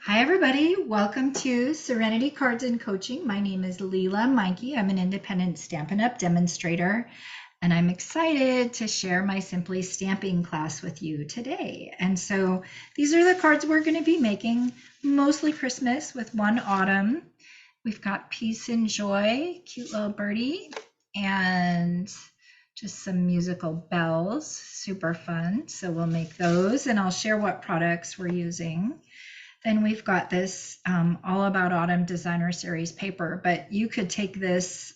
Hi, everybody. Welcome to Serenity Cards and Coaching. My name is Leela Mikey. I'm an independent Stampin' Up! Demonstrator, and I'm excited to share my Simply Stamping class with you today. And so these are the cards we're going to be making, mostly Christmas with one autumn. We've got Peace and Joy, cute little birdie, and just some musical bells, super fun. So we'll make those, and I'll share what products we're using. Then we've got this All About Autumn Designer Series paper, but you could take this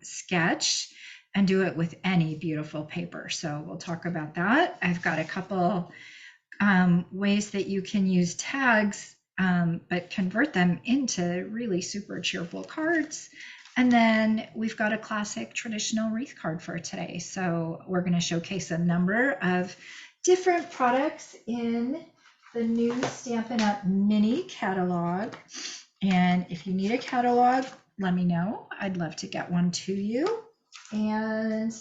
sketch and do it with any beautiful paper. So we'll talk about that. I've got a couple ways that you can use tags, but convert them into really super cheerful cards. And then we've got a classic traditional wreath card for today. So we're going to showcase a number of different products in the new Stampin' Up! Mini catalog. And if you need a catalog, let me know. I'd love to get one to you. And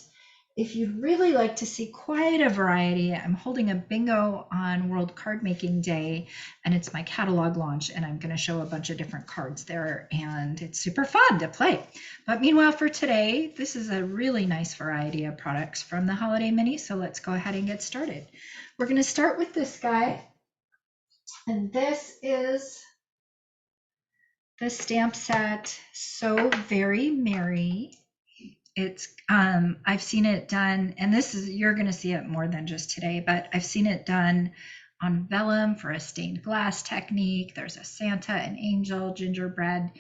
if you'd really like to see quite a variety, I'm holding a bingo on World Card Making Day, and it's my catalog launch, and I'm going to show a bunch of different cards there, and it's super fun to play. But meanwhile, for today, this is a really nice variety of products from the Holiday Mini, so let's go ahead and get started. We're going to start with this guy. And this is the stamp set So Very Merry. It's I've seen it done, and this is, you're going to see it more than just today, but I've seen it done on vellum for a stained glass technique. There's a Santa, an angel, gingerbread,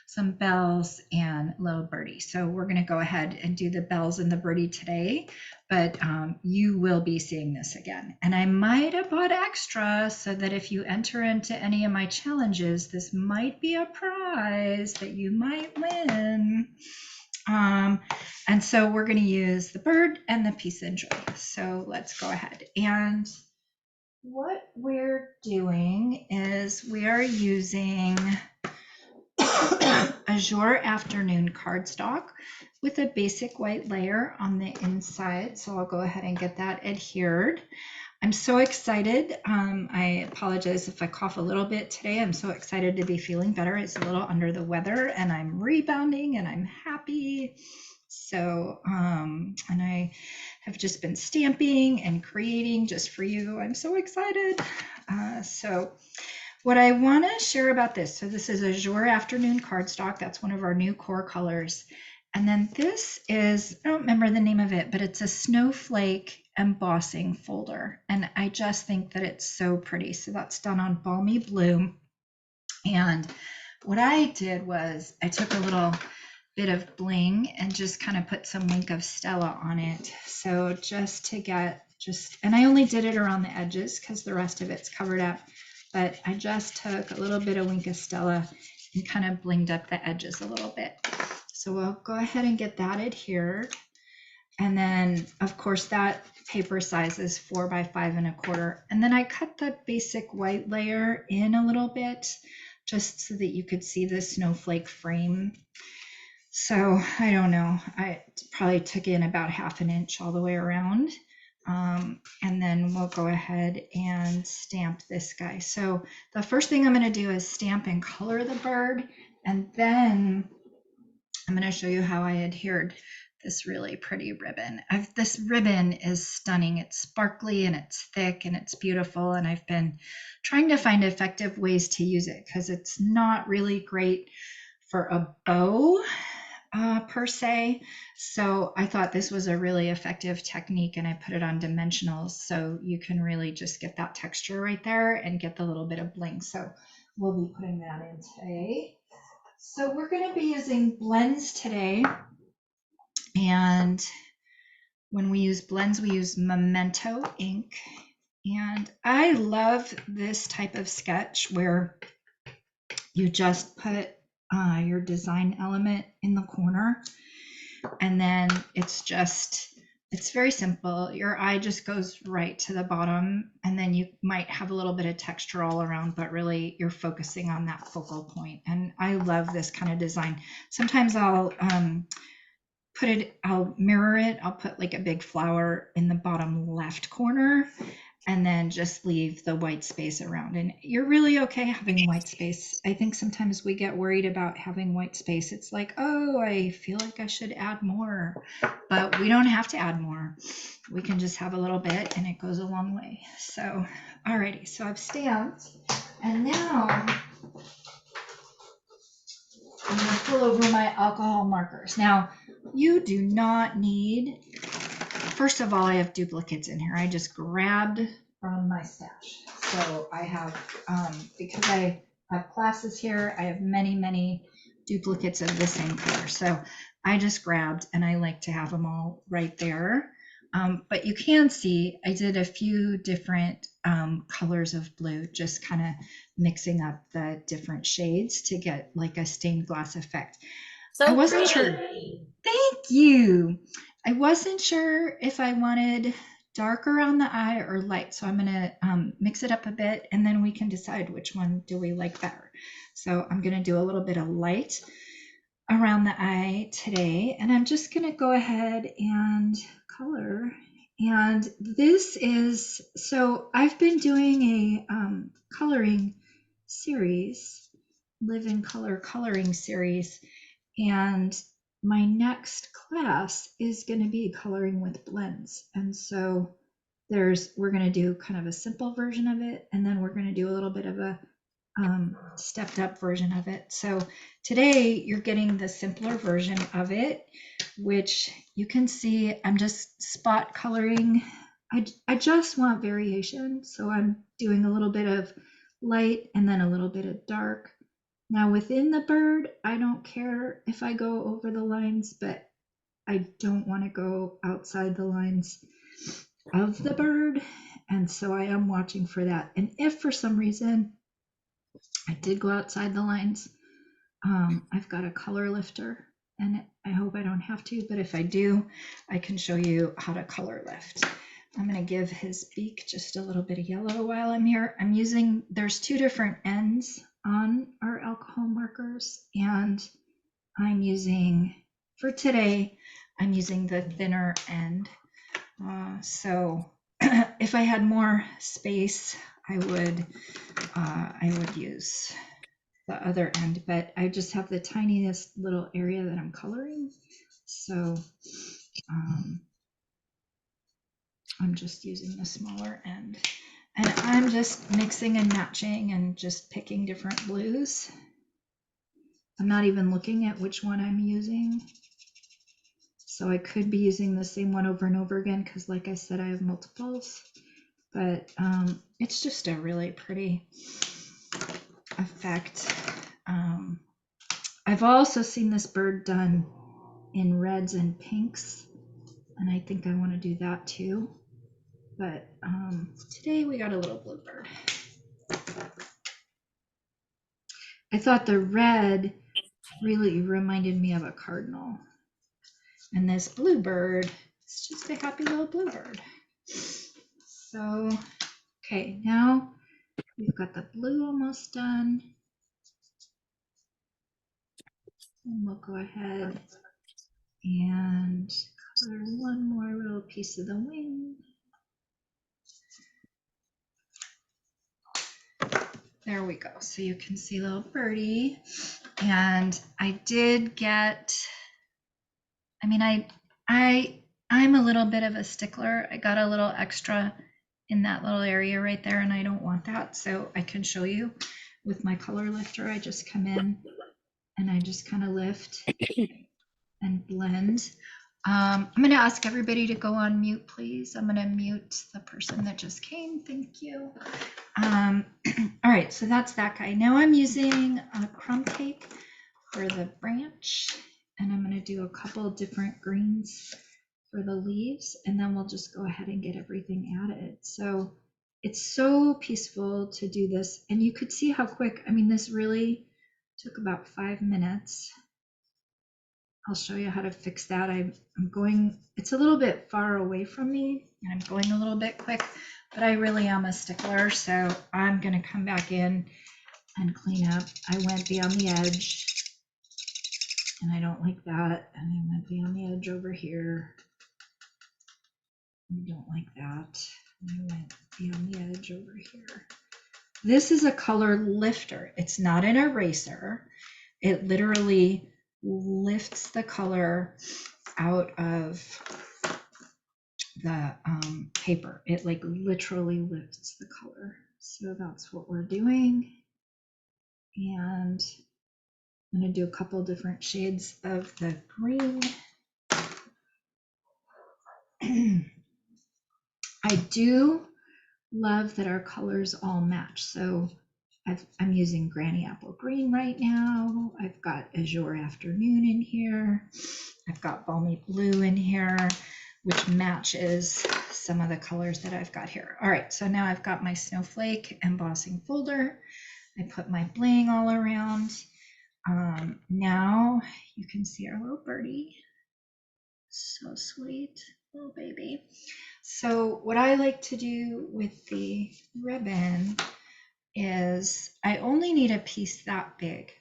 some bells, and little birdie. So we're going to go ahead and do the bells and the birdie today, but you will be seeing this again. And I might have bought extra so that if you enter into any of my challenges, this might be a prize that you might win. And so we're going to use the bird and the Peace and Joy. So let's go ahead. And what we're doing is we are using Azure Afternoon cardstock with a basic white layer on the inside. So I'll go ahead and get that adhered. I'm so excited. I apologize if I cough a little bit today. I'm so excited to be feeling better. It's a little under the weather, and I'm rebounding, and I'm happy. So, and I have just been stamping and creating just for you. I'm so excited. So what I want to share about this, so this is Azure Afternoon cardstock. That's one of our new core colors. And then this is, I don't remember the name of it, but it's a snowflake embossing folder. And I just think that it's so pretty. So that's done on Balmy Blue. And what I did was I took a little bit of bling and just kind of put some Wink of Stella on it. So just to get and I only did it around the edges because the rest of it's covered up. But I just took a little bit of Wink of Stella and kind of blinged up the edges a little bit. So we'll go ahead and get that adhered. And then, of course, that paper size is 4 by 5 1/4. And then I cut the basic white layer in a little bit just so that you could see the snowflake frame. So I don't know, I probably took in about 1/2 inch all the way around. And then we'll go ahead and stamp this guy. So the first thing I'm going to do is stamp and color the bird, and then I'm going to show you how I adhered this really pretty ribbon. This ribbon is stunning. It's sparkly and it's thick and it's beautiful, and I've been trying to find effective ways to use it because it's not really great for a bow per se. So I thought this was a really effective technique, and I put it on dimensionals so you can really just get that texture right there and get the little bit of bling. So we'll be putting that in today. So we're going to be using blends today. And when we use blends, we use Memento ink. And I love this type of sketch where you just put your design element in the corner, and then it's very simple. Your eye just goes right to the bottom, and then you might have a little bit of texture all around, but really you're focusing on that focal point. And I love this kind of design. Sometimes I'll mirror it. I'll put like a big flower in the bottom left corner, and then just leave the white space around. And you're really okay having white space. I think sometimes we get worried about having white space. It's like, oh, I feel like I should add more, but we don't have to add more. We can just have a little bit and it goes a long way. So, alrighty, so I've stamped, and now I'm gonna pull over my alcohol markers. Now, you do not need, first of all, I have duplicates in here. I just grabbed from my stash. So I have, because I have classes here, I have many, many duplicates of the same color. So I just grabbed, and I like to have them all right there. But you can see I did a few different colors of blue, just kind of mixing up the different shades to get like a stained glass effect. So I wasn't pretty. sure. Thank you. I wasn't sure if I wanted dark around the eye or light. So I'm going to mix it up a bit, and then we can decide which one do we like better. So I'm going to do a little bit of light around the eye today, and I'm just going to go ahead and color. And this is, so I've been doing a coloring series, Live in Color coloring series, and my next class is going to be coloring with blends. And so we're going to do kind of a simple version of it, and then we're going to do a little bit of a stepped up version of it. So today you're getting the simpler version of it, which you can see I'm just spot coloring. I just want variation. So I'm doing a little bit of light and then a little bit of dark. Now within the bird, I don't care if I go over the lines, but I don't want to go outside the lines of the bird. And so I am watching for that. And if for some reason I did go outside the lines, I've got a color lifter, and I hope I don't have to, but if I do, I can show you how to color lift. I'm going to give his beak just a little bit of yellow while I'm here. I'm using, there's two different ends on our alcohol markers, and I'm using, for today, I'm using the thinner end. So if I had more space, I would use the other end, but I just have the tiniest little area that I'm coloring. So I'm just using the smaller end. And I'm just mixing and matching and just picking different blues. I'm not even looking at which one I'm using. So I could be using the same one over and over again because like I said, I have multiples. But it's just a really pretty effect. I've also seen this bird done in reds and pinks, and I think I want to do that too. But today we got a little bluebird. I thought the red really reminded me of a cardinal, and this bluebird is just a happy little bluebird. So, okay, now we've got the blue almost done. And we'll go ahead and color one more little piece of the wing. There we go. So you can see little birdie. And I did get, I mean, I'm a little bit of a stickler. I got a little extra in that little area right there, and I don't want that. So I can show you with my color lifter. I just come in and I just kind of lift and blend. I'm going to ask everybody to go on mute, please. I'm going to mute the person that just came. Thank you. All right, so that's that guy. Now I'm using a crumb cake for the branch, and I'm going to do a couple different greens for the leaves, and then we'll just go ahead and get everything added. So it's so peaceful to do this, and you could see how quick, I mean, this really took about 5 minutes. I'll show you how to fix that. I'm going, it's a little bit far away from me, and I'm going a little bit quick, but I really am a stickler, so I'm going to come back in and clean up. I went beyond the edge, and I don't like that, and I went beyond the edge over here. I don't like that. And I went see on the edge over here. This is a color lifter. It's not an eraser. It literally lifts the color out of the paper. It like literally lifts the color. So that's what we're doing. And I'm going to do a couple different shades of the green. I do love that our colors all match. So I'm using Granny Apple Green right now. I've got Azure Afternoon in here. I've got Balmy Blue in here, which matches some of the colors that I've got here. All right, so now I've got my snowflake embossing folder. I put my bling all around. Now you can see our little birdie. So sweet, little baby. So what I like to do with the ribbon is I only need a piece that big.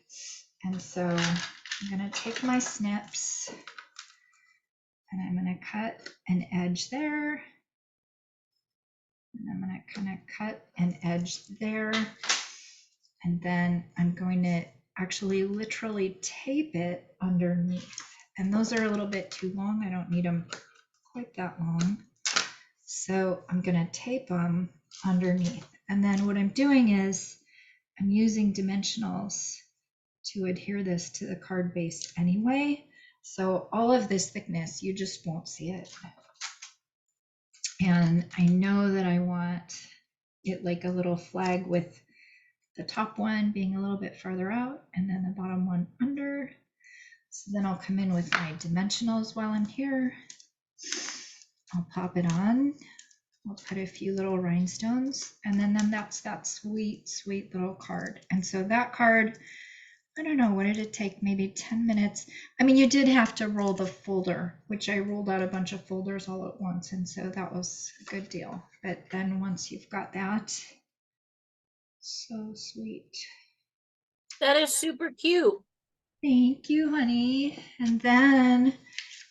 And so I'm going to take my snips and I'm going to cut an edge there. And I'm going to kind of cut an edge there. And then I'm going to actually literally tape it underneath. And those are a little bit too long. I don't need them quite that long. So I'm going to tape them underneath. And then what I'm doing is I'm using dimensionals to adhere this to the card base anyway. So all of this thickness, you just won't see it. And I know that I want it like a little flag with the top one being a little bit further out and then the bottom one under. So then I'll come in with my dimensionals while I'm here. I'll pop it on. I'll put a few little rhinestones, and then that's that sweet, sweet little card. And so that card, I don't know, what did it take? Maybe 10 minutes. I mean, you did have to roll the folder, which I rolled out a bunch of folders all at once. And so that was a good deal. But then once you've got that, so sweet. That is super cute. Thank you, honey. And then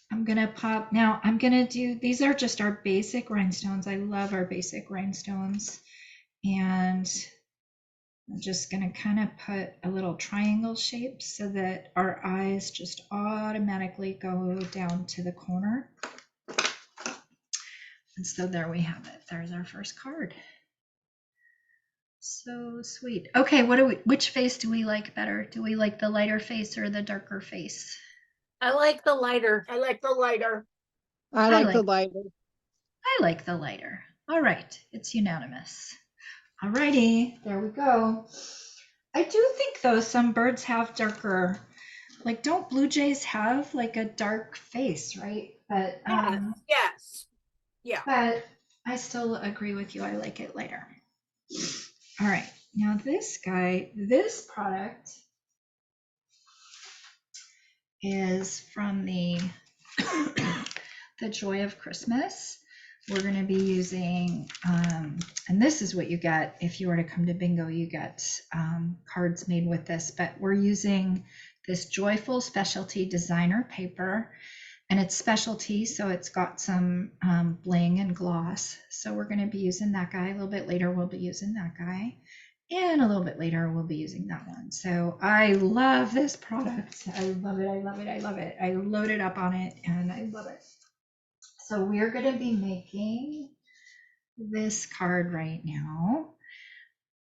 I'm going to pop, now I'm going to do, these are just our basic rhinestones. I love our basic rhinestones. And I'm just going to kind of put a little triangle shape so that our eyes just automatically go down to the corner. And so there we have it. There's our first card. So sweet. Okay, which face do we like better? Do we like the lighter face or the darker face? I like the lighter. I like the lighter. I I like the lighter. I like the lighter. All right, it's unanimous. All righty, there we go. I do think though some birds have darker, like don't blue jays have like a dark face, right? But Yes. Yeah. but I still agree with you. I like it lighter. All right, now this guy, this product is from the the Joy of Christmas. We're going to be using, and this is what you get if you were to come to bingo, you get cards made with this, but we're using this Joyful Specialty Designer paper, and it's specialty, so it's got some bling and gloss. So we're going to be using that guy. A little bit later, we'll be using that guy. And a little bit later, we'll be using that one. So I love this product. I love it. I love it. I love it. I loaded up on it and I love it. So we're going to be making this card right now.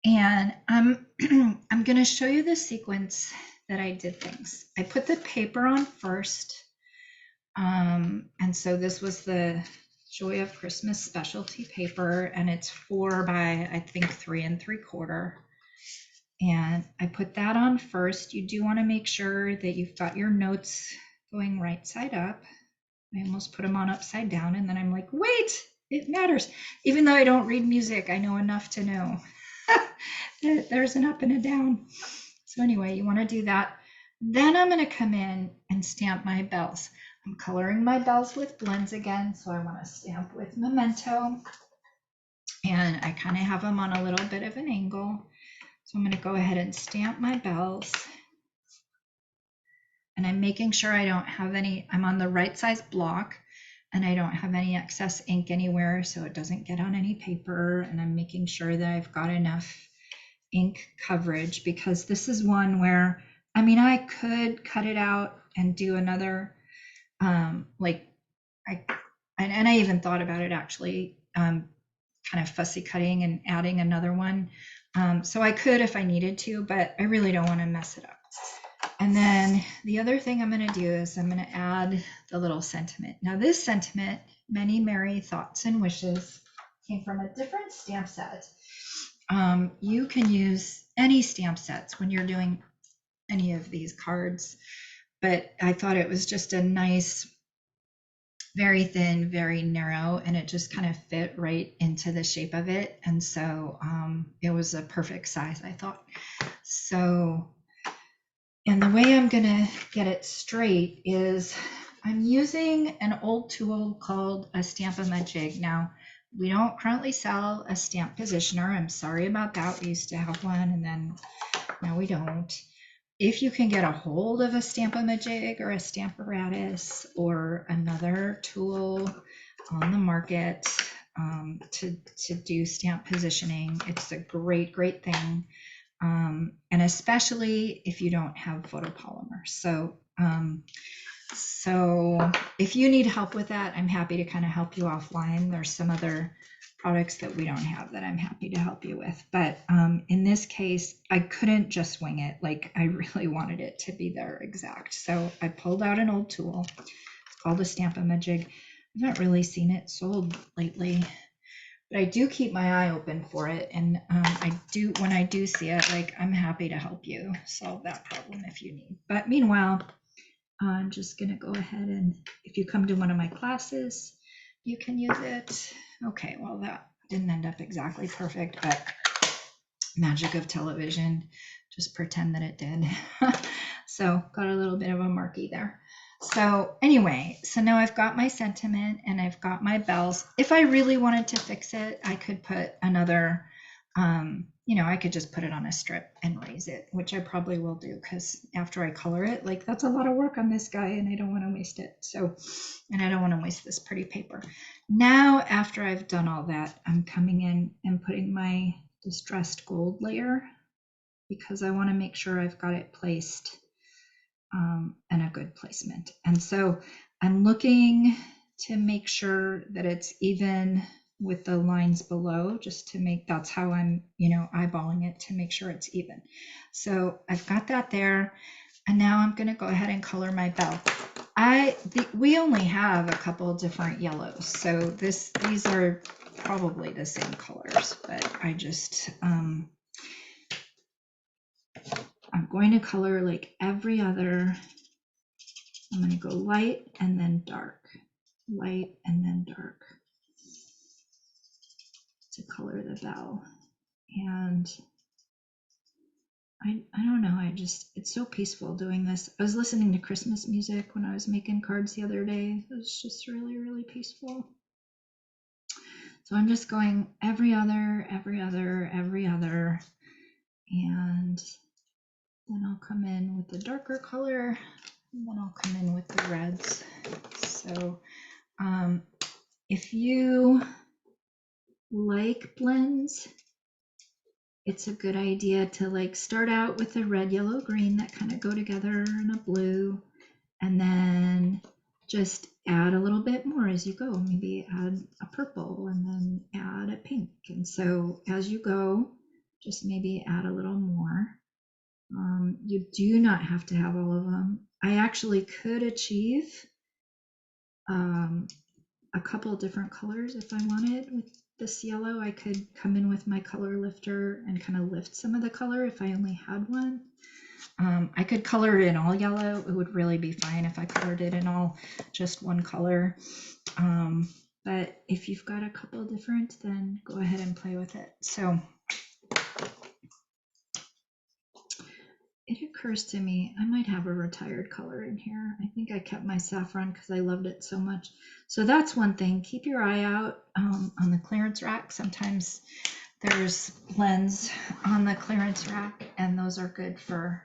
And I'm going to show you the sequence that I did things. I put the paper on first. And so this was the Joy of Christmas specialty paper, and it's 4 by, I think, 3 3/4. And I put that on first. You do want to make sure that you've got your notes going right side up. I almost put them on upside down, and then I'm like, wait, it matters. Even though I don't read music, I know enough to know that there's an up and a down. So anyway, you want to do that. Then I'm going to come in and stamp my bells. I'm coloring my bells with blends again, so I want to stamp with Memento. And I kind of have them on a little bit of an angle. So I'm going to go ahead and stamp my bells. And I'm making sure I don't have any, I'm on the right size block, and I don't have any excess ink anywhere, so it doesn't get on any paper. And I'm making sure that I've got enough ink coverage, because this is one where, I mean, I could cut it out and do another, like and I even thought about it actually, kind of fussy cutting and adding another one. So I could if I needed to, but I really don't want to mess it up. And then the other thing I'm going to do is I'm going to add the little sentiment. Now this sentiment, many merry thoughts and wishes, came from a different stamp set. You can use any stamp sets when you're doing any of these cards, but I thought it was just a nice, very thin, very narrow, and it just kind of fit right into the shape of it. And so it was a perfect size, I thought. So, and the way I'm gonna get it straight is I'm using an old tool called a Stamp-A-Ma-Jig. Now, we don't currently sell a stamp positioner. I'm sorry about that. We used to have one, and then now we don't. If you can get a hold of a Stamp-A-Ma-Jig or a Stamparatus or another tool on the market to do stamp positioning, it's a great thing. And especially if you don't have photopolymer. So if you need help with that, I'm happy to kind of help you offline. There's some other products that we don't have that I'm happy to help you with. But in this case, I couldn't just wing it. Like, I really wanted it to be there exact. So I pulled out an old tool. It's called a Stamp-A-Ma-Jig. I haven't really seen it sold lately, but I do keep my eye open for it. And when I do see it, like, I'm happy to help you solve that problem if you need. But meanwhile, I'm just gonna go ahead, and if you come to one of my classes, you can use it. Okay, well, that didn't end up exactly perfect, but magic of television, just pretend that it did. So got a little bit of a marky there. So anyway, so now I've got my sentiment and I've got my bells. If I really wanted to fix it, I could put another, I could just put it on a strip and raise it, which I probably will do, because after I color it, like, that's a lot of work on this guy and I don't want to waste it. So, and I don't want to waste this pretty paper. Now, after I've done all that, I'm coming in and putting my distressed gold layer, because I want to make sure I've got it placed and a good placement. And so I'm looking to make sure that it's even with the lines below, just to make, that's how I'm, eyeballing it to make sure it's even. So I've got that there. And now I'm going to go ahead and color my bell. We only have a couple of different yellows, so these are probably the same colors, but I just I'm going to color like every other. I'm going to go light and then dark, light and then dark to color the bell. And I don't know, it's so peaceful doing this. I was listening to Christmas music when I was making cards the other day. It was just really peaceful. So I'm just going every other, and then I'll come in with the darker color, and then I'll come in with the reds. So if you like blends, it's a good idea to like start out with a red, yellow, green that kind of go together, and a blue, and then just add a little bit more as you go. Maybe add a purple and then add a pink. And so as you go, just maybe add a little more. You do not have to have all of them. I actually could achieve a couple different colors if I wanted. With this yellow, I could come in with my color lifter and kind of lift some of the color if I only had one. I could color it in all yellow. It would really be fine if I colored it in all just one color. But if you've got a couple different, then go ahead and play with it. So it occurs to me I might have a retired color in here. I think I kept my saffron because I loved it so much. So that's one thing. Keep your eye out on the clearance rack. Sometimes there's blends on the clearance rack, and those are good for,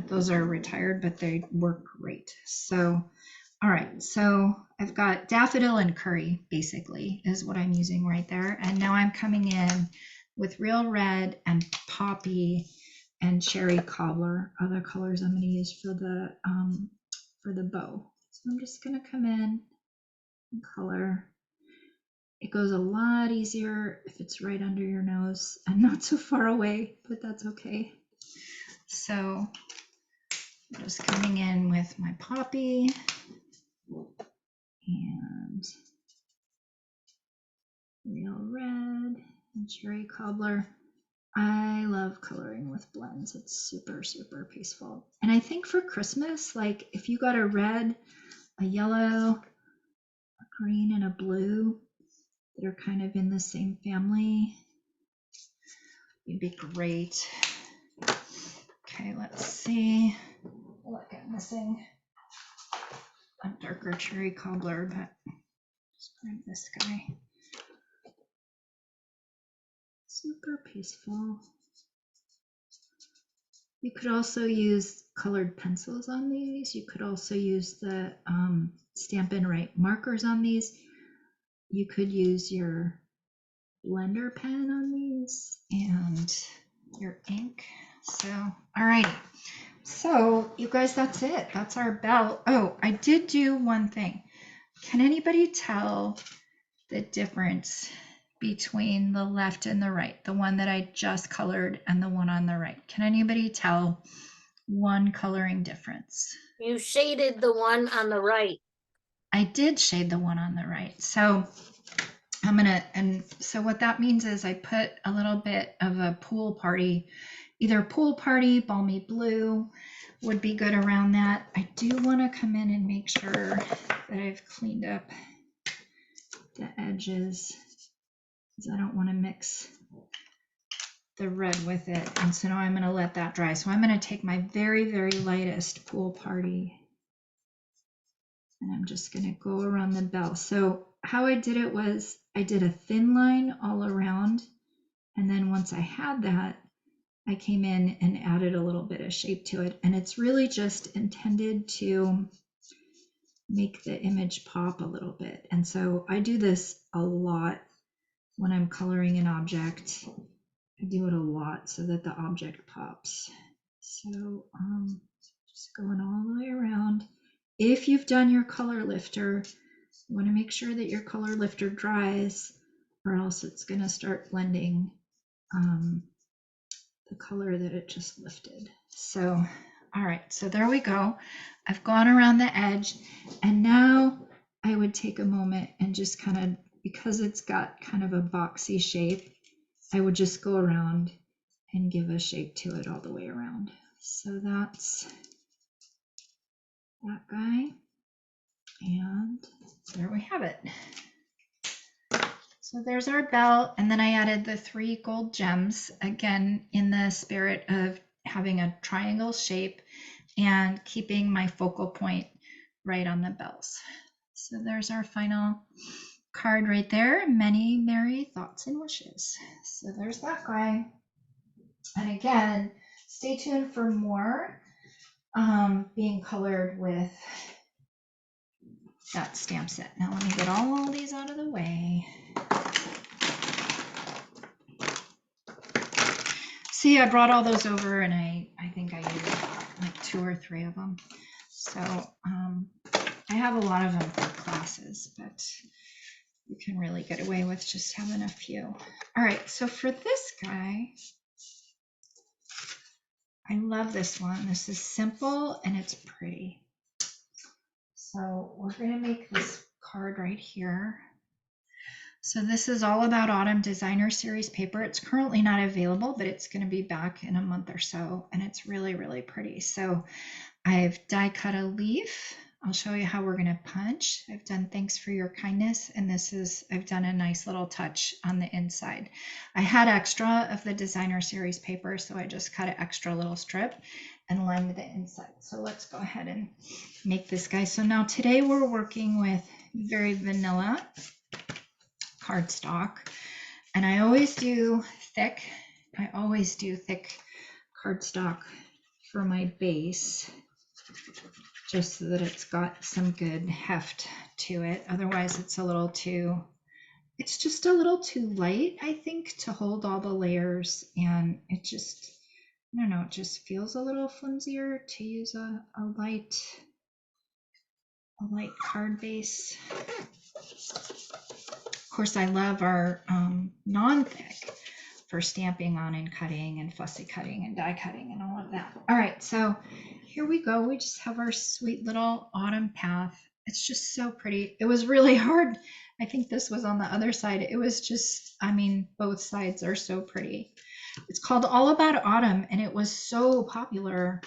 those are retired, but they work great. So All right, so I've got daffodil and curry, basically, is what I'm using right there. And now I'm coming in with real red and poppy and cherry cobbler, other colors I'm going to use for the bow. So I'm just going to come in and color. It goes a lot easier if it's right under your nose and not so far away, but that's okay. So I'm just coming in with my poppy and real red and cherry cobbler. I love coloring with blends. It's super, super peaceful. And I think for Christmas, like if you got a red, a yellow, a green, and a blue that are kind of in the same family, it'd be great. Okay, let's see. What I'm missing. A darker cherry cobbler, but just grab this guy. Super peaceful. You could also use colored pencils on these. You could also use the Stampin' Write markers on these. You could use your blender pen on these and your ink. So, all right. So, you guys, that's it. That's our bell. Oh, I did do one thing. Can anybody tell the difference between the left and the right, the one that I just colored and the one on the right? Can anybody tell one coloring difference? You shaded the one on the right. I did shade the one on the right. So so what that means is I put a little bit of a pool party, either pool party, balmy blue would be good around that. I do want to come in and make sure that I've cleaned up the edges because I don't want to mix the red with it. And so now I'm going to let that dry. So I'm going to take my very, very lightest pool party and I'm just going to go around the bell. So how I did it was I did a thin line all around. And then once I had that, I came in and added a little bit of shape to it. And it's really just intended to make the image pop a little bit. And so I do this a lot when I'm coloring an object. I do it a lot so that the object pops. So just going all the way around. If you've done your color lifter, you want to make sure that your color lifter dries or else it's going to start blending the color that it just lifted. So, all right, so there we go. I've gone around the edge and now I would take a moment and just kind of, because it's got kind of a boxy shape, I would just go around and give a shape to it all the way around. So that's that guy. And there we have it. So there's our bell. And then I added the 3 gold gems, again, in the spirit of having a triangle shape and keeping my focal point right on the bells. So there's our final card right there. Many merry thoughts and wishes. So there's that guy. And again, stay tuned for more being colored with that stamp set. Now let me get all these out of the way. See, I brought all those over and I think I used like 2 or 3 of them. So I have a lot of them for classes, but you can really get away with just having a few. All right, so for this guy, I love this one. This is simple and it's pretty. So we're going to make this card right here. So this is all about Autumn Designer Series paper. It's currently not available, but it's going to be back in a month or so, and it's really, really pretty. So I've die cut a leaf. I'll show you how we're going to punch. I've done thanks for your kindness, and I've done a nice little touch on the inside. I had extra of the Designer Series paper, so I just cut an extra little strip and lined the inside. So let's go ahead and make this guy. So now today we're working with very vanilla cardstock, and I always do thick cardstock for my base. just so that it's got some good heft to it. Otherwise, it's just a little too light, I think, to hold all the layers. And it just, I don't know, it just feels a little flimsier to use a light card base. Of course, I love our non-thick for stamping on and cutting and fussy cutting and die cutting and all of that. All right, so here we go. We just have our sweet little autumn path. It's just so pretty. It was really hard. I think this was on the other side. It was just, I mean, both sides are so pretty. It's called All About Autumn, and it was so popular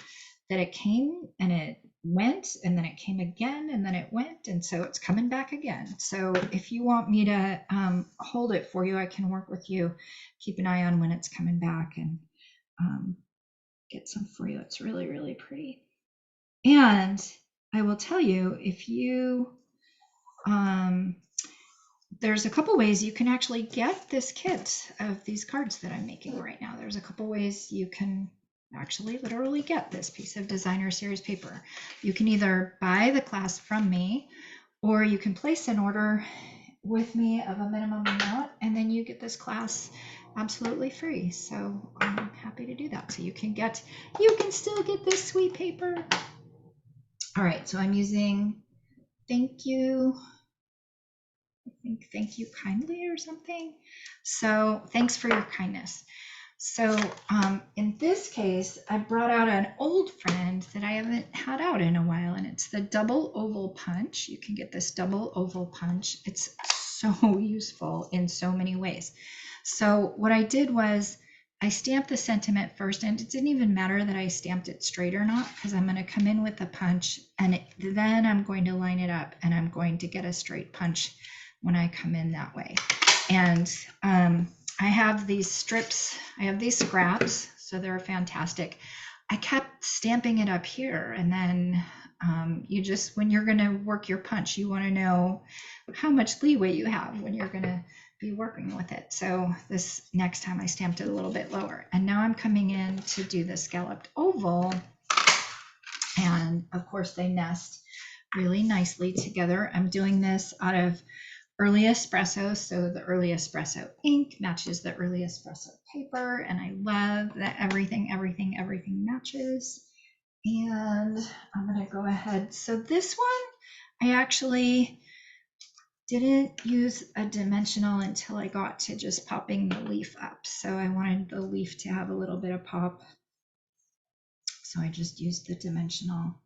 that it came and it went, and then it came again, and then it went, and so it's coming back again. So if you want me to hold it for you, I can work with you. Keep an eye on when it's coming back and get some for you. It's really, really pretty. And I will tell you, if you there's a couple ways you can actually get this kit of these cards that I'm making right now. There's a couple ways you can actually literally get this piece of designer series paper. You can either buy the class from me, or you can place an order with me of a minimum amount, and then you get this class absolutely free. So I'm happy to do that. So you can still get this sweet paper. All right, so I'm using thank you kindly or something. So thanks for your kindness. So in this case, I brought out an old friend that I haven't had out in a while, and it's the double oval punch. You can get this double oval punch. It's so useful in so many ways. So what I did was I stamped the sentiment first, and it didn't even matter that I stamped it straight or not, because I'm going to come in with the punch, and then I'm going to line it up, and I'm going to get a straight punch when I come in that way. And I have these strips, I have these scraps, so they're fantastic. I kept stamping it up here, and then you just, when you're going to work your punch, you want to know how much leeway you have when you're going to be working with it. So this next time I stamped it a little bit lower, and now I'm coming in to do the scalloped oval, and of course they nest really nicely together. I'm doing this out of early espresso, so the early espresso ink matches the early espresso paper, and I love that everything matches. And I'm going to go ahead. So this one, I actually didn't use a dimensional until I got to just popping the leaf up. So I wanted the leaf to have a little bit of pop. So I just used the dimensional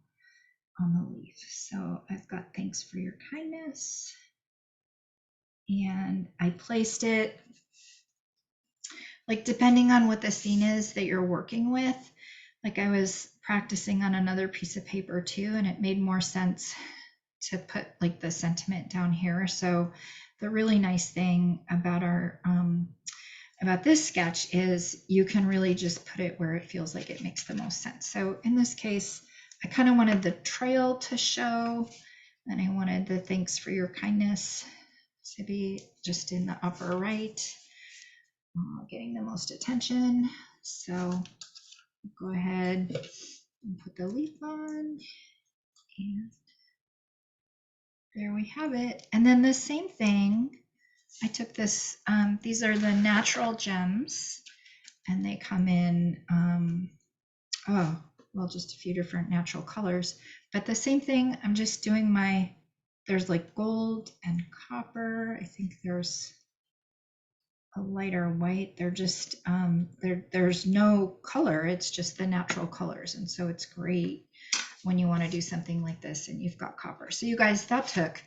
on the leaf. So I've got thanks for your kindness. And I placed it, like, depending on what the scene is that you're working with. Like, I was practicing on another piece of paper too, and it made more sense to put like the sentiment down here. So the really nice thing about our about this sketch is you can really just put it where it feels like it makes the most sense. So in this case, I kind of wanted the trail to show, and I wanted the thanks for your kindness to be just in the upper right, getting the most attention. So go ahead and put the leaf on, and there we have it. And then the same thing, I took this, these are the natural gems, and they come in, just a few different natural colors. But the same thing, I'm just doing there's like gold and copper. I think there's a lighter white. They're just, there's no color. It's just the natural colors. And so it's great when you want to do something like this and you've got copper. So you guys, that took,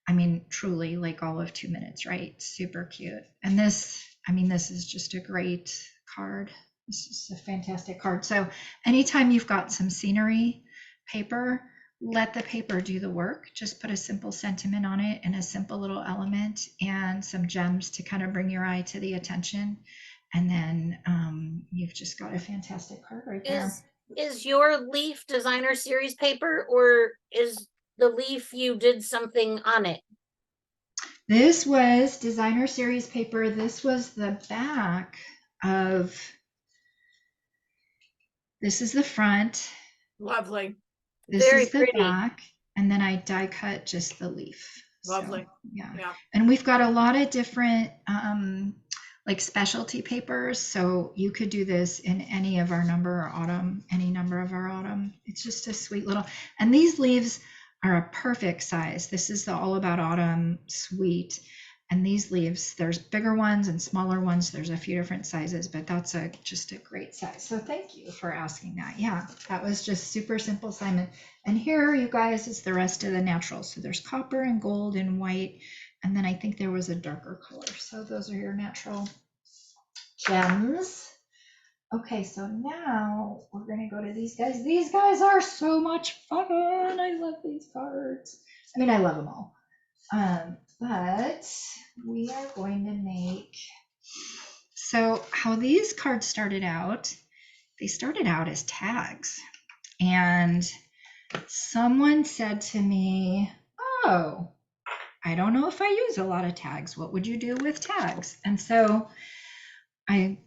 I mean, truly like all of 2 minutes, right? Super cute. And this, I mean, this is just a great card. This is a fantastic card. So anytime you've got some scenery paper, let the paper do the work. Just put a simple sentiment on it and a simple little element and some gems to kind of bring your eye to the attention. And then you've just got a fantastic card right there. Is your leaf designer series paper, or is the leaf you did something on it? This was designer series paper. This was the back of, this is the front. Lovely. This Very is the pretty. back, and then I die cut just the leaf. Lovely. So, yeah. Yeah. And we've got a lot of different like specialty papers. So you could do this in any of our number or autumn, any number of our autumn. It's just a sweet little, and these leaves are a perfect size. This is the All About Autumn suite. And these leaves, there's bigger ones and smaller ones. There's a few different sizes, but that's just a great size. So thank you for asking that. Yeah, that was just super simple, Simon. And here, you guys, is the rest of the naturals. So there's copper and gold and white. And then I think there was a darker color. So those are your natural gems. Okay, so now we're going to go to these guys. These guys are so much fun. I love these cards. I mean, I love them all. But we are going to make, so how these cards started out, they started out as tags. And someone said to me, oh, I don't know if I use a lot of tags. What would you do with tags? And so I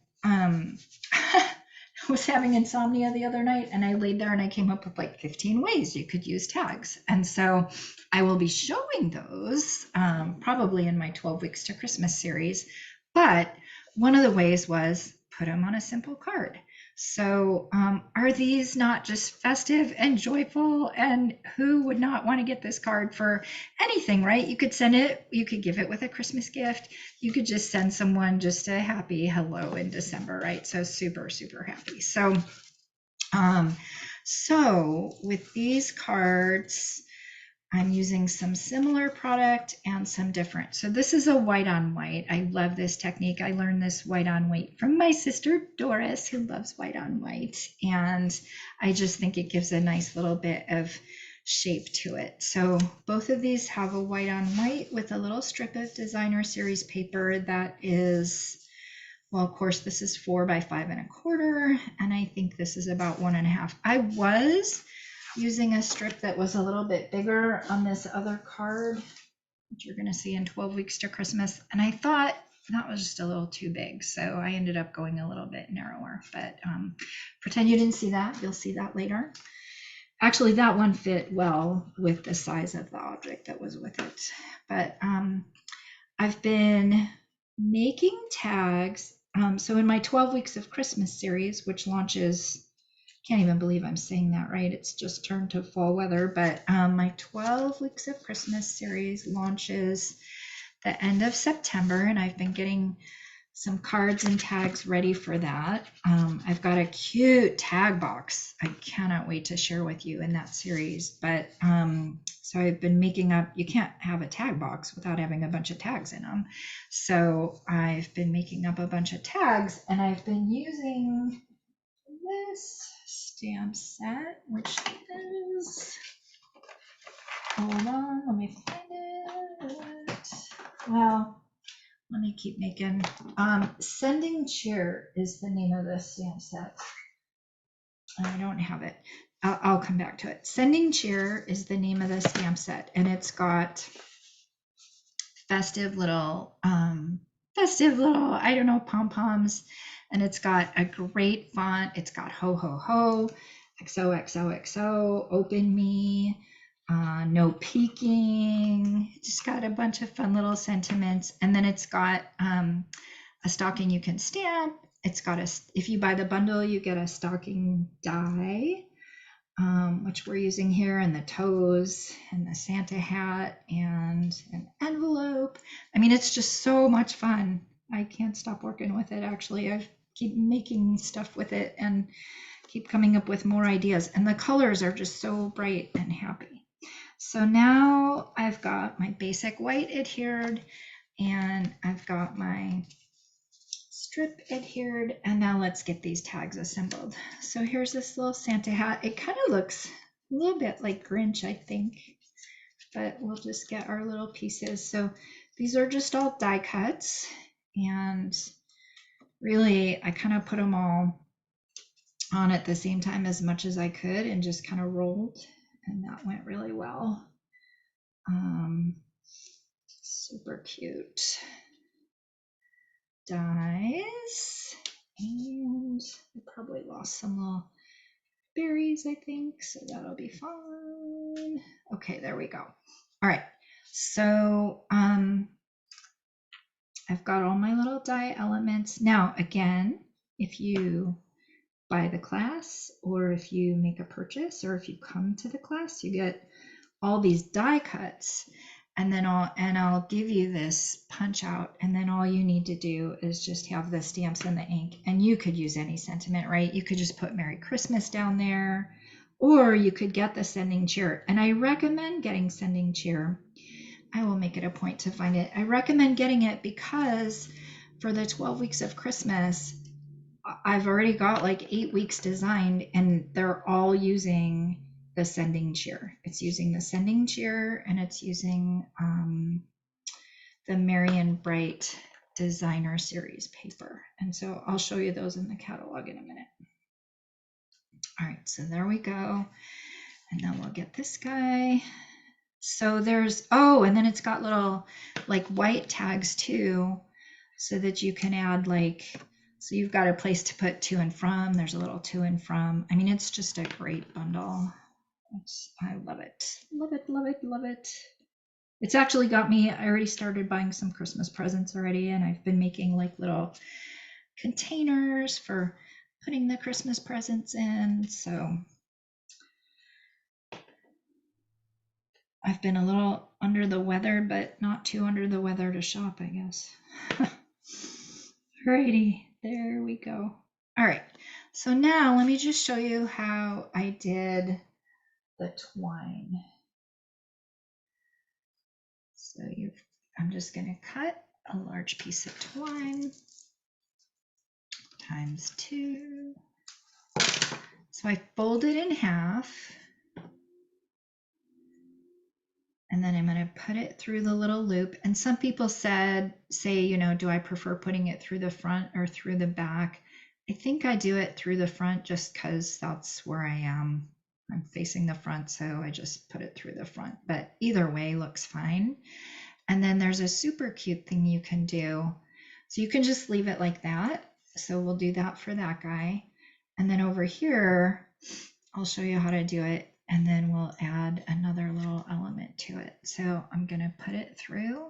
was having insomnia the other night, and I laid there and I came up with like 15 ways you could use tags. And so I will be showing those probably in my 12 Weeks to Christmas series. But one of the ways was put them on a simple card. So are these not just festive and joyful? And who would not want to get this card for anything, right? You could send it, you could give it with a Christmas gift. You could just send someone just a happy hello in December, right? So super, super happy. So, so with these cards, I'm using some similar product and some different. So this is a white on white. I love this technique. I learned this white on white from my sister Doris, who loves white on white. And I just think it gives a nice little bit of shape to it. So both of these have a white on white with a little strip of designer series paper that is, well, of course, this is 4 by 5 1/4, and I think this is about 1.5. I was using a strip that was a little bit bigger on this other card, which you're going to see in 12 Weeks to Christmas, and I thought that was just a little too big, so I ended up going a little bit narrower. But pretend you didn't see that. You'll see that later. Actually, that one fit well with the size of the object that was with it. But I've been making tags. So in my 12 Weeks of Christmas series, which launches, can't even believe I'm saying that, right? It's just turned to fall weather. But my 12 Weeks of Christmas series launches the end of September, and I've been getting some cards and tags ready for that. I've got a cute tag box I cannot wait to share with you in that series. But so I've been making up, you can't have a tag box without having a bunch of tags in them. So I've been making up a bunch of tags, and I've been using this stamp set, which is, hold on, let me find it. Well, let me keep making. Sending Cheer is the name of this stamp set. I don't have it. I'll come back to it. Sending Cheer is the name of the stamp set, and it's got festive little, I don't know, pom-poms, and it's got a great font. It's got ho, ho, ho, XOXOXO, open me, no peeking. It just got a bunch of fun little sentiments. And then it's got a stocking you can stamp. It's got if you buy the bundle, you get a stocking die, which we're using here, and the toes and the Santa hat and an envelope. I mean, it's just so much fun. I can't stop working with it. Actually, I keep making stuff with it and keep coming up with more ideas. And the colors are just so bright and happy. So now I've got my basic white adhered, and I've got my strip adhered, and now let's get these tags assembled. So here's this little Santa hat. It kind of looks a little bit like Grinch, I think, but we'll just get our little pieces. So these are just all die cuts, and really I kind of put them all on at the same time as much as I could and just kind of rolled, and that went really well. Super cute dies, and I probably lost some little berries, I think, so that'll be fun. Okay, there we go. All right, so I've got all my little die elements. Now, again, if you buy the class, or if you make a purchase, or if you come to the class, you get all these die cuts, and then I'll give you this punch out, and then all you need to do is just have the stamps and the ink, and you could use any sentiment, right? You could just put Merry Christmas down there, or you could get the sending cheer. And I recommend getting sending cheer. I will make it a point to find it. I recommend getting it because for the 12 weeks of Christmas, I've already got like 8 weeks designed, and they're all using the sending cheer. It's using the sending cheer, and it's using the Marion Bright Designer Series paper. And so I'll show you those in the catalog in a minute. All right, so there we go. And then we'll get this guy. So there's, oh, and then it's got little like white tags too, so that you can add like, so you've got a place to put to and from. There's a little to and from. I mean, it's just a great bundle. I love it. Love it, love it, love it. It's actually got me, I already started buying some Christmas presents already, and I've been making like little containers for putting the Christmas presents in. So I've been a little under the weather, but not too under the weather to shop, I guess. Alrighty, there we go. All right, so now let me just show you how I did the twine. So I'm just gonna cut a large piece of twine times 2. So I fold it in half, and then I'm going to put it through the little loop. And some people say, you know, do I prefer putting it through the front or through the back? I think I do it through the front just because that's where I am. I'm facing the front, so I just put it through the front. But either way looks fine. And then there's a super cute thing you can do. So you can just leave it like that. So we'll do that for that guy. And then over here, I'll show you how to do it. And then we'll add another little element to it. So I'm going to put it through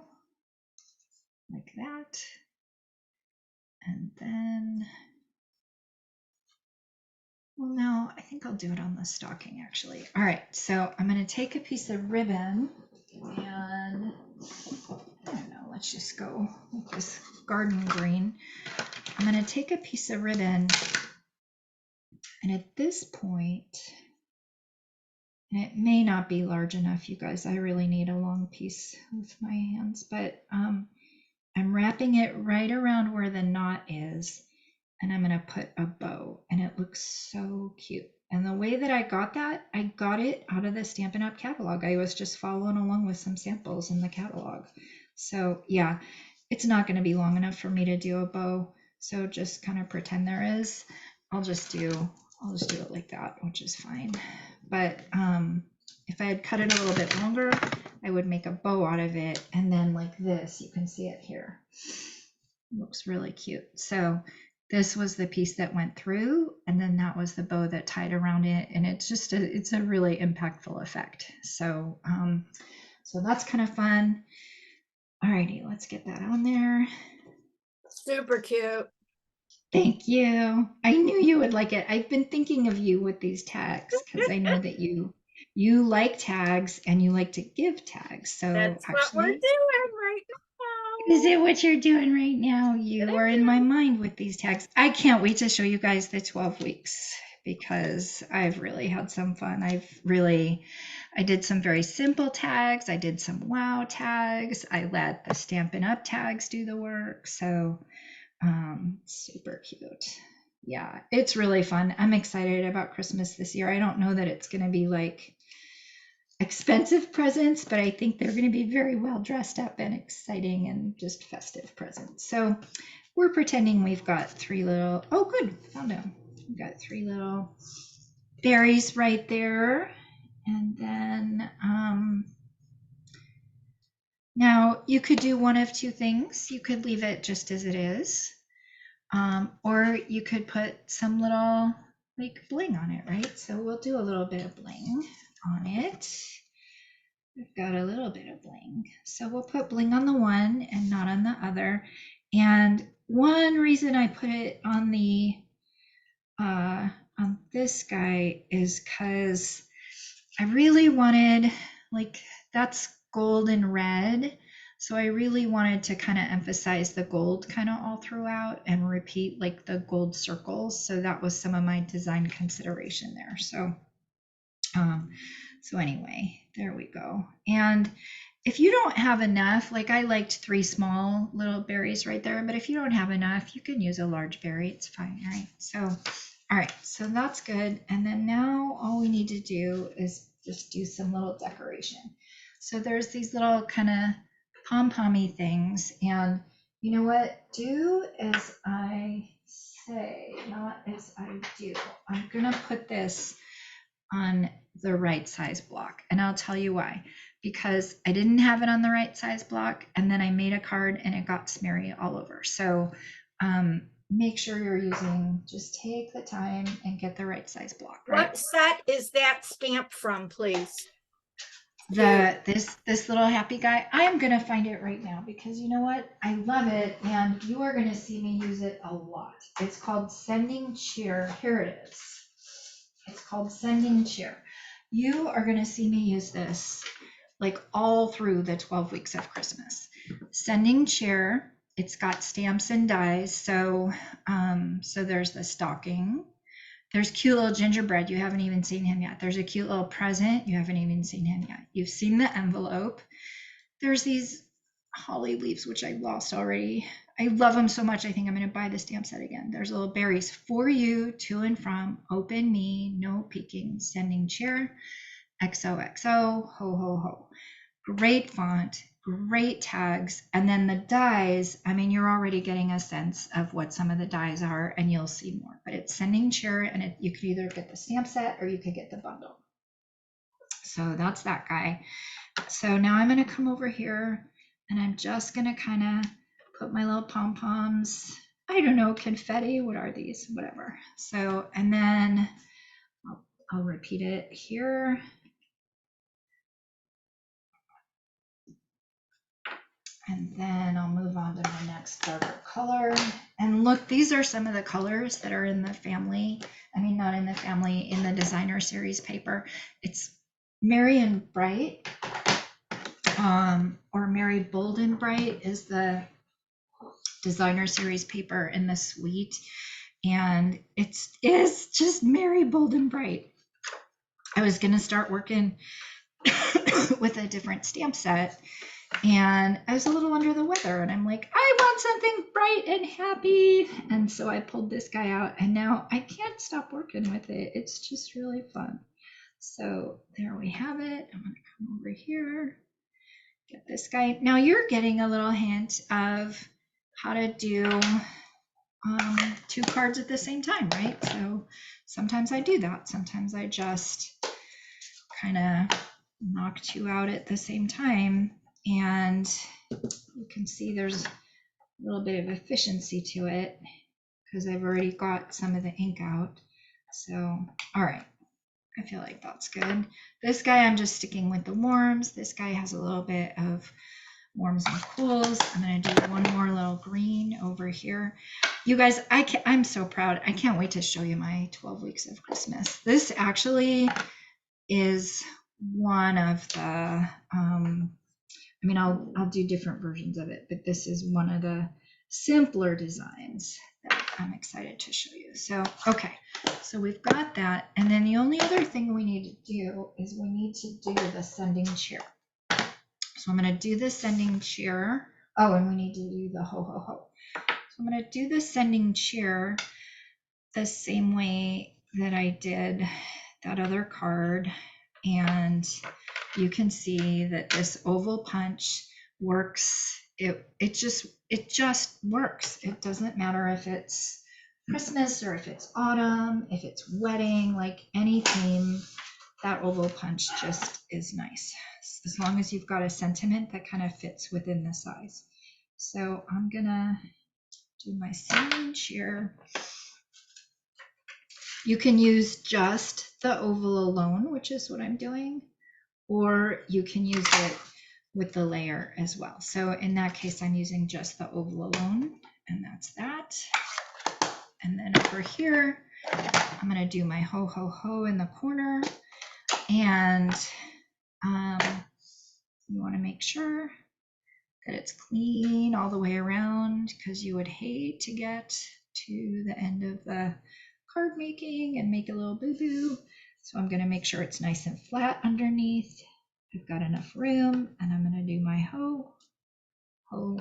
like that. And then, well, no, I think I'll do it on the stocking actually. All right, so I'm going to take a piece of ribbon, and I don't know, let's just go with this garden green. I'm going to take a piece of ribbon, and at this point, and it may not be large enough, you guys. I really need a long piece with my hands, but I'm wrapping it right around where the knot is, and I'm going to put a bow, and it looks so cute. And the way that I got it out of the Stampin' Up! Catalog. I was just following along with some samples in the catalog. So yeah, it's not going to be long enough for me to do a bow, so just kind of pretend there is. I'll just do it like that, which is fine. But if I had cut it a little bit longer, I would make a bow out of it, and then like this, you can see it here. It looks really cute. So this was the piece that went through, and then that was the bow that tied around it, and it's just it's a really impactful effect. So so that's kind of fun. Alrighty, let's get that on there. Super cute. Thank you. I knew you would like it. I've been thinking of you with these tags because I know that you like tags and you like to give tags. So That's what we're actually, doing right now. is it what you're doing right now? You are in my mind with these tags. I can't wait to show you guys the 12 weeks because I've really had some fun. I did some very simple tags. I did some wow tags. I let the Stampin' Up! Tags do the work. So super cute. Yeah, it's really fun. I'm excited about Christmas this year. I don't know that it's going to be like expensive presents, but I think they're going to be very well dressed up and exciting and just festive presents. So we're pretending we've got 3 little, oh good, found them. We've got 3 little berries right there. And then now you could do one of 2 things. You could leave it just as it is. Or you could put some little like bling on it, right? So we'll do a little bit of bling on it. We've got a little bit of bling. So we'll put bling on the one and not on the other. And one reason I put it on the on this guy is because I really wanted, like, that's gold and red. So I really wanted to kind of emphasize the gold kind of all throughout and repeat like the gold circles. So that was some of my design consideration there. So anyway, there we go. And if you don't have enough, like I liked 3 small little berries right there, but if you don't have enough, you can use a large berry. It's fine, right? So, all right, so that's good. And then now all we need to do is just do some little decoration. So there's these little kind of pom-pommy things. And you know what? Do as I say, not as I do. I'm gonna put this on the right size block. And I'll tell you why. Because I didn't have it on the right size block, and then I made a card and it got smeary all over. So make sure you're using, just take the time and get the right size block, right? What set is that stamp from, please? This little happy guy, I am gonna find it right now because you know what? I love it and you are gonna see me use it a lot. It's called Sending Cheer. Here it is. It's called Sending Cheer. You are gonna see me use this like all through the 12 weeks of Christmas. Sending Cheer, it's got stamps and dies. So there's the stocking. There's cute little gingerbread. You haven't even seen him yet. There's a cute little present. You haven't even seen him yet. You've seen the envelope. There's these holly leaves, which I lost already. I love them so much. I think I'm going to buy the stamp set again. There's little berries for you, to and from, open me, no peeking, sending cheer, XOXO, ho, ho, ho. Great font, great tags. And then the dies, I mean, you're already getting a sense of what some of the dies are and you'll see more, but it's Sending Cheer and you could either get the stamp set or you could get the bundle. So that's that guy. So now I'm going to come over here and I'm just going to kind of put my little pom-poms, I don't know, confetti, what are these? Whatever. So, and then I'll repeat it here. And then I'll move on to my next darker color. And look, these are some of the colors that are in the family. I mean, not in the family, in the designer series paper. It's Merry and Bright, or Merry Bold and Bright is the designer series paper in the suite. And it's just Merry Bold and Bright. I was gonna start working with a different stamp set, and I was a little under the weather and I'm like, I want something bright and happy. And so I pulled this guy out and now I can't stop working with it. It's just really fun. So there we have it. I'm gonna come over here, get this guy. Now you're getting a little hint of how to do 2 cards at the same time, right? So sometimes I do that. Sometimes I just kind of knock 2 out at the same time. And you can see there's a little bit of efficiency to it because I've already got some of the ink out. So, all right, I feel like that's good. This guy, I'm just sticking with the warms. This guy has a little bit of warms and cools. I'm gonna do one more little green over here. You guys, I'm so proud. I can't wait to show you my 12 weeks of Christmas. This actually is one of the, I mean, I'll do different versions of it, but this is one of the simpler designs that I'm excited to show you. So, okay, so we've got that. And then the only other thing we need to do is we need to do the Sending Cheer. So I'm going to do the Sending Cheer. Oh, and we need to do the ho, ho, ho. So I'm going to do the Sending Cheer the same way that I did that other card. And you can see that this oval punch works. It just works. It doesn't matter if it's Christmas or if it's autumn, if it's wedding, like any theme, that oval punch just is nice. As long as you've got a sentiment that kind of fits within the size. So I'm gonna do my Sending Cheer. You can use just the oval alone, which is what I'm doing, or you can use it with the layer as well. So in that case, I'm using just the oval alone, and that's that. And then over here, I'm gonna do my ho, ho, ho in the corner. And you wanna make sure that it's clean all the way around, because you would hate to get to the end of the card making and make a little boo-boo. So I'm gonna make sure it's nice and flat underneath. I've got enough room, and I'm gonna do my ho, ho,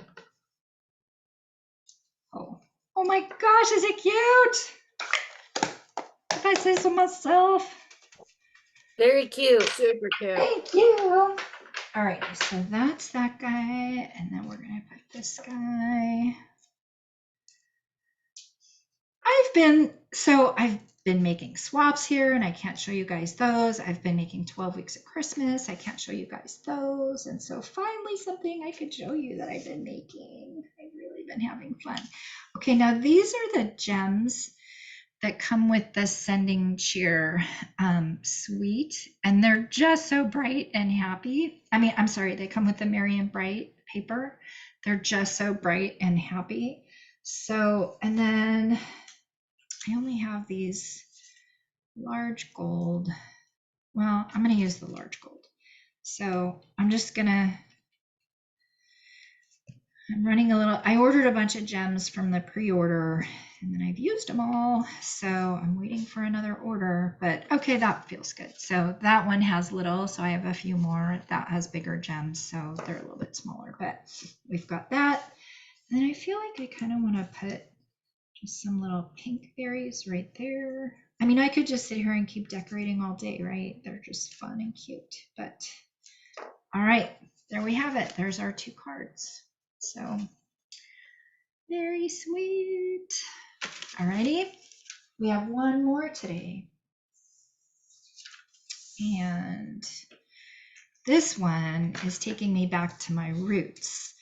ho. Oh my gosh, is it cute? If I say so myself. Very cute. Super cute. Thank you. All right, so that's that guy, and then we're gonna put this guy. I've been making swaps here, and I can't show you guys those. I've been making 12 weeks of Christmas. I can't show you guys those. And so finally something I could show you that I've been making. I've really been having fun. Okay, now these are the gems that come with the Sending Cheer suite, and they're just so bright and happy. I mean, I'm sorry, they come with the Merry and Bright paper. They're just so bright and happy. So, and then I only have these large gold. Well, I'm going to use the large gold. So I'm just going to, I'm running a little, I ordered a bunch of gems from the pre-order, and then I've used them all. So I'm waiting for another order, but okay, that feels good. So that one has little, so I have a few more. That has bigger gems, so they're a little bit smaller, but we've got that. And then I feel like I kind of want to put just some little pink berries right there. I mean, I could just sit here and keep decorating all day, right? They're just fun and cute. But all right, there we have it. There's our 2 cards. So very sweet. All righty, we have one more today. And this one is taking me back to my roots.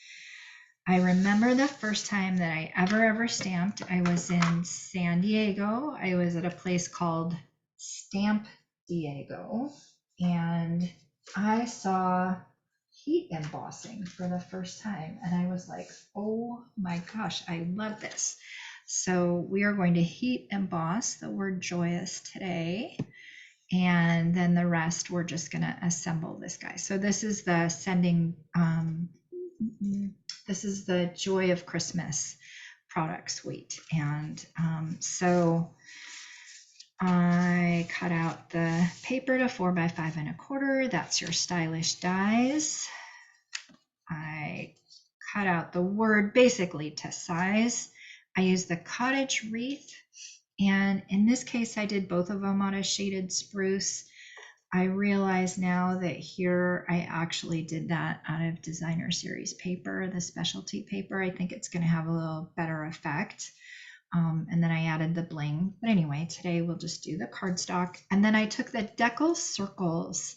I remember the first time that I ever stamped. I was in San Diego. I was at a place called Stamp Diego, and I saw heat embossing for the first time, and I was like, oh my gosh, I love this. So we are going to heat emboss the word joyous today, and then the rest we're just going to assemble this guy. So this is the sending this is the Joy of Christmas product suite. And so I cut out the paper to 4 by 5 1/4. That's your stylish dies. I cut out the word basically to size. I used the cottage wreath. And in this case, I did both of them out of shaded spruce. I realize now that here I actually did that out of designer series paper, the specialty paper. I think it's going to have a little better effect. And then I added the bling. But anyway, today we'll just do the cardstock. And then I took the decal circles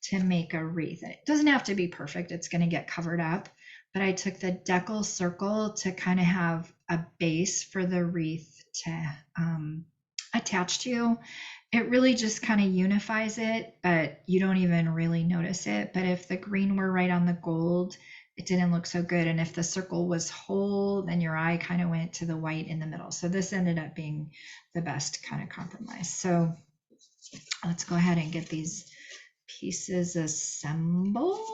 to make a wreath. It doesn't have to be perfect. It's going to get covered up. But I took the decal circle to kind of have a base for the wreath to attach to. It really just kind of unifies it, but you don't even really notice it. But if the green were right on the gold, it didn't look so good. And if the circle was whole, then your eye kind of went to the white in the middle. So this ended up being the best kind of compromise. So let's go ahead and get these pieces assembled.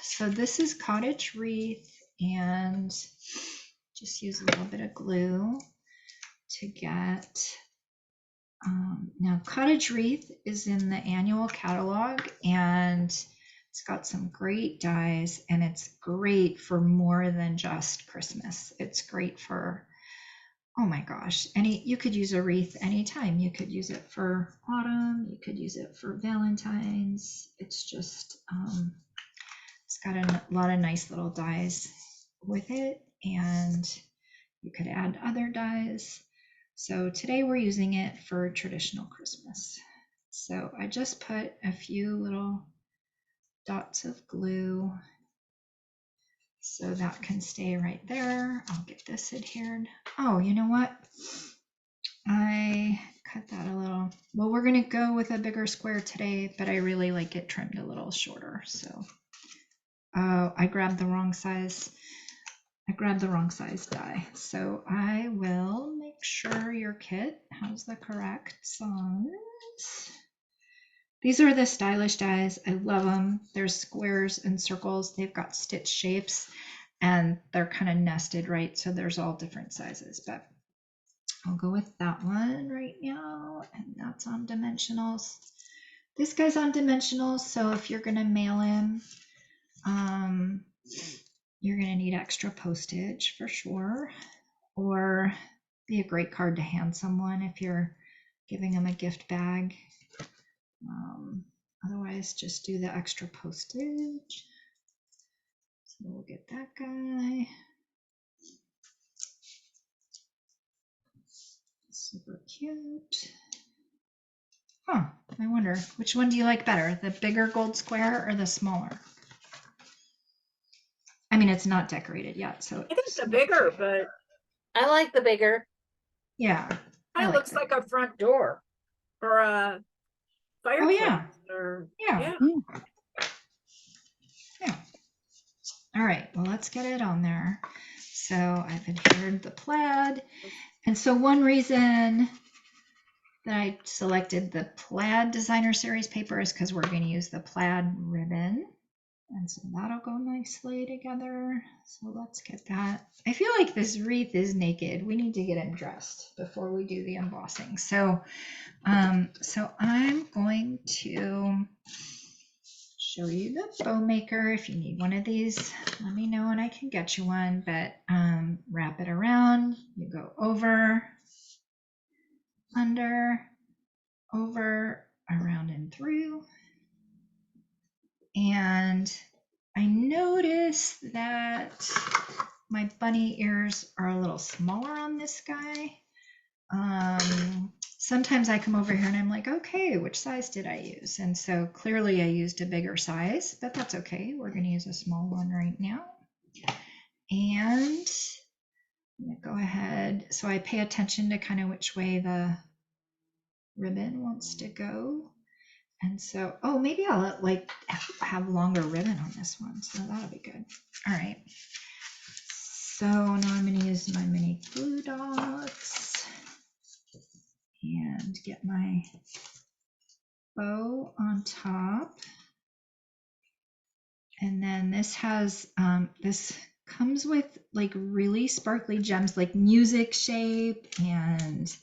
So this is cottage wreath, and just use a little bit of glue to get now cottage wreath is in the annual catalog, and it's got some great dies, and it's great for more than just Christmas. It's great for, oh my gosh, you could use a wreath anytime. You could use it for autumn, you could use it for Valentine's. It's just it's got a lot of nice little dies with it, and you could add other dies. So today we're using it for traditional Christmas. So I just put a few little dots of glue so that can stay right there. I'll get this adhered. Oh, you know what? I cut that a little. Well, we're gonna go with a bigger square today, but I really like it trimmed a little shorter. So, oh, I grabbed the wrong size. I grabbed the wrong size die. So I will make sure your kit has the correct size. These are the stylish dies. I love them. There's squares and circles. They've got stitch shapes and they're kind of nested, right? So there's all different sizes, but I'll go with that one right now. And that's on dimensionals. This guy's on dimensionals. So if you're going to mail him, you're going to need extra postage for sure, or be a great card to hand someone if you're giving them a gift bag. Otherwise, just do the extra postage. So we'll get that guy. Super cute. Huh, I wonder, which one do you like better, the bigger gold square or the smaller? I mean, it's not decorated yet, so I think the bigger, but I like the bigger. yeah. it looks like a front door or a fireplace. Oh, yeah. Or, Yeah. yeah. Yeah. All right, well, let's get it on there. So I've adhered the plaid. And so one reason that I selected the plaid designer series paper is because we're going to use the plaid ribbon. And so that'll go nicely together. So let's get that. I feel like this wreath is naked. We need to get him dressed before we do the embossing. So, so I'm going to show you the bow maker. If you need one of these, let me know and I can get you one. But wrap it around. You go over, under, over, around and through. And I noticed that my bunny ears are a little smaller on this guy. Sometimes I come over here and I'm like, okay, which size did I use? And so clearly I used a bigger size, but that's okay. We're going to use a small one right now. And I'm going to go ahead. So I pay attention to kind of which way the ribbon wants to go. And so, oh, maybe I'll like have longer ribbon on this one. So that'll be good. All right. So now I'm going to use my mini glue dots and get my bow on top. And then this has, this comes with like really sparkly gems, like music shape and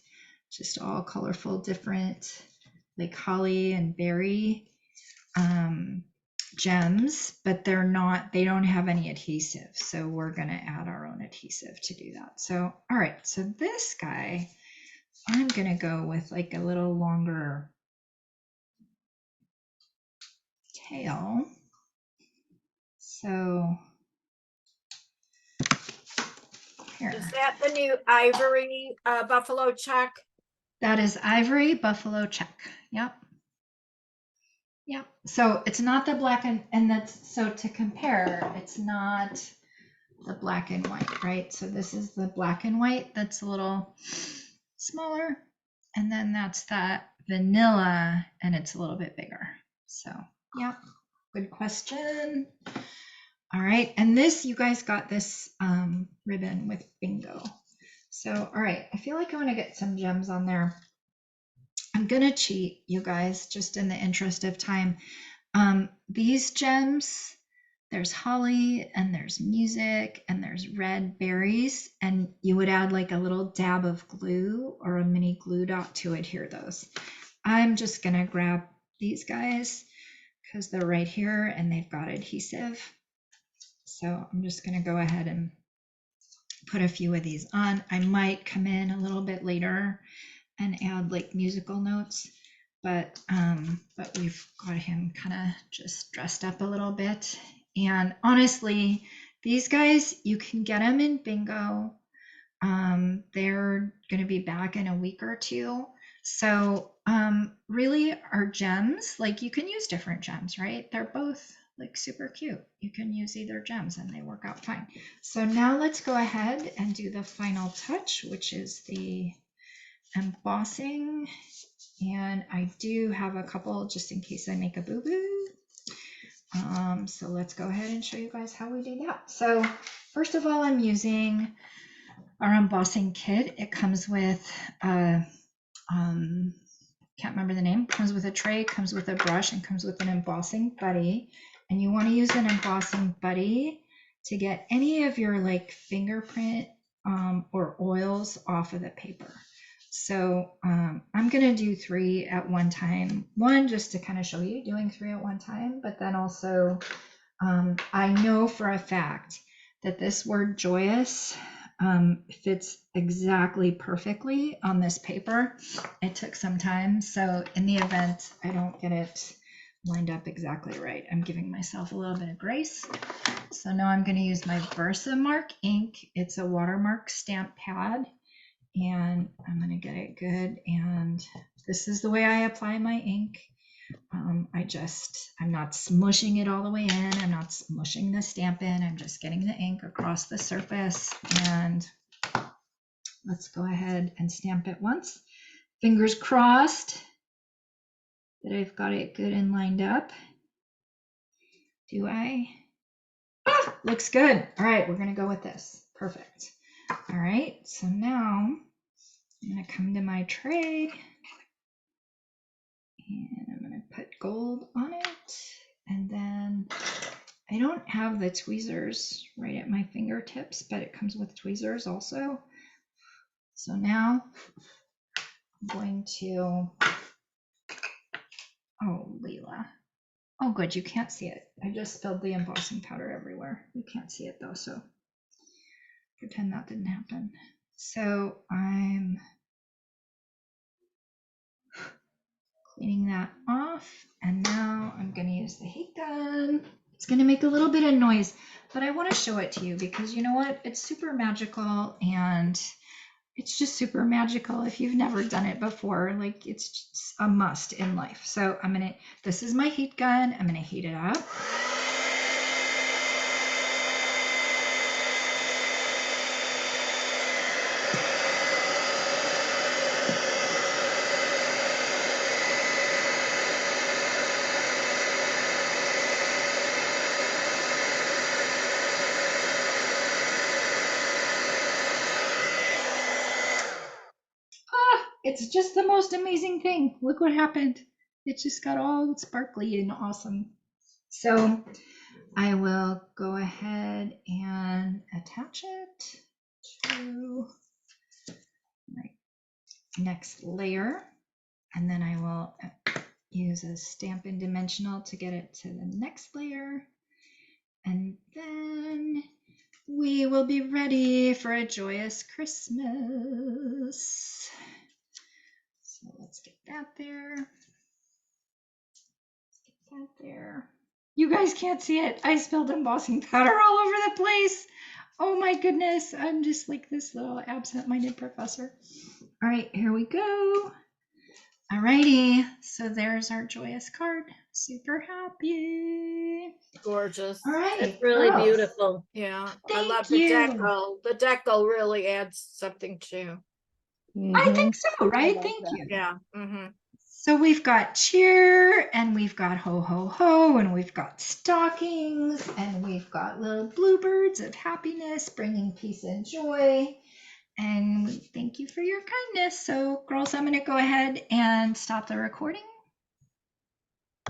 just all colorful, different, like holly and berry gems, but they don't have any adhesive. So we're going to add our own adhesive to do that. So, all right. So this guy, I'm going to go with like a little longer tail. So here. Is that the new ivory buffalo check? That is ivory buffalo check. Yep. Yep. So it's not the black and that's, so to compare, it's not the black and white, right? So this is the black and white that's a little smaller. And then that's that vanilla and it's a little bit bigger. So, yep. Good question. All right. And this, you guys got this ribbon with bingo. So, all right. I feel like I want to get some gems on there. I'm going to cheat, you guys, just in the interest of time. These gems, there's holly and there's music and there's red berries, and you would add like a little dab of glue or a mini glue dot to adhere those. I'm just going to grab these guys because they're right here and they've got adhesive. So I'm just going to go ahead and put a few of these on. I might come in a little bit later and add like musical notes, but we've got him kind of just dressed up a little bit. And honestly, these guys, you can get them in bingo. They're going to be back in a week or two. So really our gems, like you can use different gems, right? They're both like super cute. You can use either gems and they work out fine. So now let's go ahead and do the final touch, which is the embossing, and I do have a couple just in case I make a boo-boo. So let's go ahead and show you guys how we do that. So first of all, I'm using our embossing kit. It comes with can't remember the name, comes with a tray, comes with a brush, and comes with an embossing buddy. And you want to use an embossing buddy to get any of your like fingerprint or oils off of the paper. So I'm going to do 3 at one time. One, just to kind of show you doing 3 at one time, but then also I know for a fact that this word joyous fits exactly perfectly on this paper. It took some time, so in the event I don't get it lined up exactly right, I'm giving myself a little bit of grace. So now I'm going to use my Versamark ink. It's a watermark stamp pad, and I'm going to get it good. And this is the way I apply my ink. I'm not smushing it all the way in. I'm not smushing the stamp in. I'm just getting the ink across the surface, and let's go ahead and stamp it once. Fingers crossed that I've got it good and lined up. Do I? Ah, looks good. All right, we're gonna go with this. Perfect. All right, so now I'm gonna come to my tray and I'm gonna put gold on it, and then I don't have the tweezers right at my fingertips, but it comes with tweezers also. So now I'm going to, oh, Leela. Oh, good, you can't see it. I just spilled the embossing powder everywhere. You can't see it though, so pretend that didn't happen. So I'm cleaning that off, and now I'm gonna use the heat gun. It's gonna make a little bit of noise, but I wanna show it to you because you know what? It's super magical, and it's just super magical if you've never done it before. Like, it's just a must in life. So this is my heat gun. I'm gonna heat it up. It's just the most amazing thing. Look what happened. It just got all sparkly and awesome. So I will go ahead and attach it to my next layer. And then I will use a Stampin' Dimensional to get it to the next layer. And then we will be ready for a joyous Christmas. So let's get that there. Let's get that there. You guys can't see it. I spilled embossing powder all over the place. Oh my goodness. I'm just like this little absent-minded professor. All right, here we go. All righty. So there's our joyous card. Super happy. Gorgeous. All right. It's really girls. beautiful. Yeah, I Thank love the you. deco. The deco really adds something too. I think so, right? love Thank that. you. Yeah. Mm-hmm. So we've got cheer, and we've got ho ho ho, and we've got stockings, and we've got little bluebirds of happiness bringing peace and joy. And thank you for your kindness. So girls, I'm going to go ahead and stop the recording